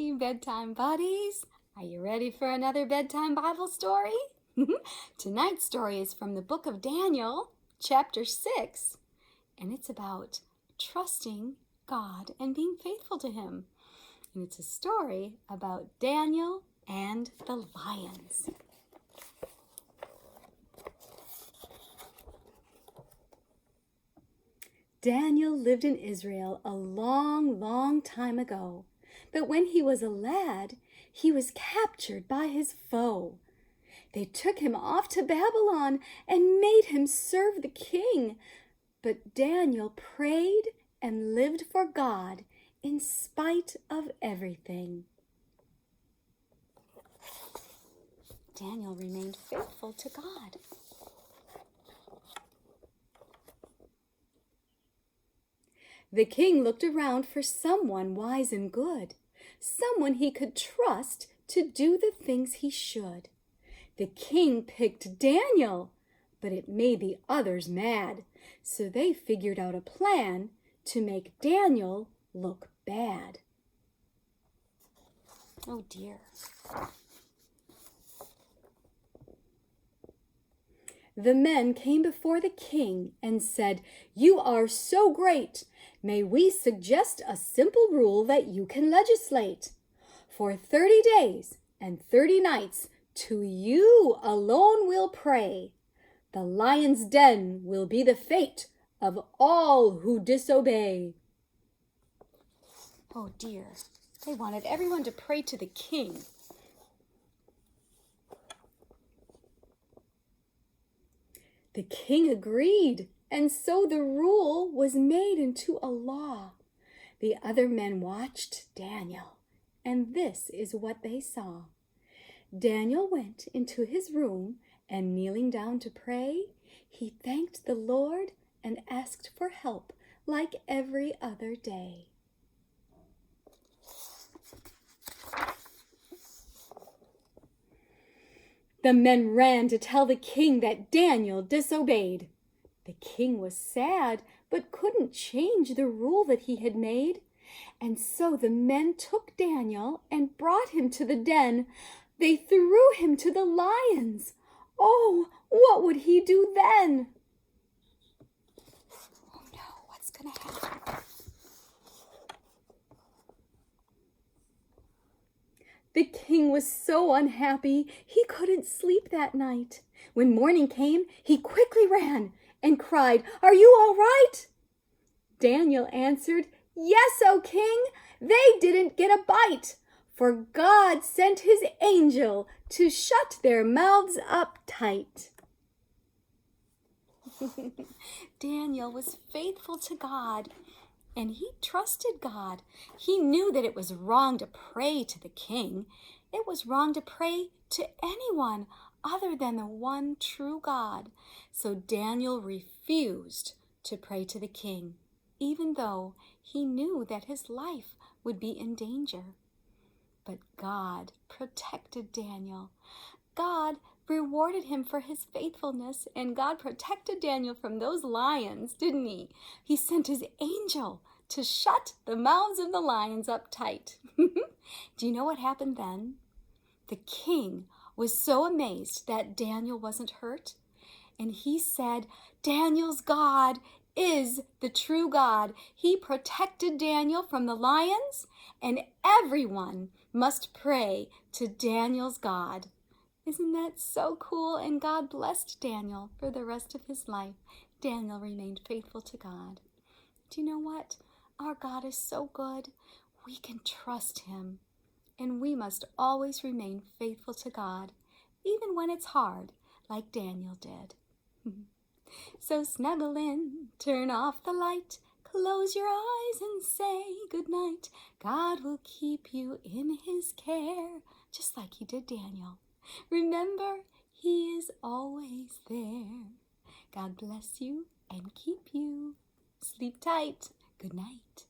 Hey, bedtime buddies! Are you ready for another bedtime Bible story? Tonight's story is from the book of Daniel, chapter 6, and it's about trusting God and being faithful to Him. And it's a story about Daniel and the lions. Daniel lived in Israel a long, long time ago. But when he was a lad, he was captured by his foe. They took him off to Babylon and made him serve the king. But Daniel prayed and lived for God in spite of everything. Daniel remained faithful to God. The king looked around for someone wise and good, someone he could trust to do the things he should. The king picked Daniel, but it made the others mad, so they figured out a plan to make Daniel look bad. Oh dear. The men came before the king and said, "You are so great. May we suggest a simple rule that you can legislate? For 30 days and 30 nights to you alone we'll pray. The lion's den will be the fate of all who disobey." Oh dear, they wanted everyone to pray to the king. The king agreed, and so the rule was made into a law. The other men watched Daniel, and this is what they saw. Daniel went into his room, and kneeling down to pray, he thanked the Lord and asked for help like every other day. The men ran to tell the king that Daniel disobeyed. The king was sad, but couldn't change the rule that he had made. And so the men took Daniel and brought him to the den. They threw him to the lions. Oh, what would he do then? Oh no, what's going to happen? The king was so unhappy he couldn't sleep that night. When morning came, he quickly ran and cried, "Are you all right?" Daniel answered, "Yes, O king, they didn't get a bite, for God sent his angel to shut their mouths up tight." Daniel was faithful to God, and he trusted God. He knew that it was wrong to pray to the king. It was wrong to pray to anyone other than the one true God. So Daniel refused to pray to the king, even though he knew that his life would be in danger. But God protected Daniel. God rewarded him for his faithfulness, and God protected Daniel from those lions, didn't he? He sent his angel to shut the mouths of the lions up tight. Do you know what happened then? The king was so amazed that Daniel wasn't hurt, and he said, "Daniel's God is the true God." He protected Daniel from the lions, and everyone must pray to Daniel's God. Isn't that so cool? And God blessed Daniel for the rest of his life. Daniel remained faithful to God. Do you know what? Our God is so good. We can trust Him. And we must always remain faithful to God, even when it's hard, like Daniel did. So snuggle in, turn off the light, close your eyes and say good night. God will keep you in His care, just like He did Daniel. Remember, He is always there. God bless you and keep you. Sleep tight. Good night.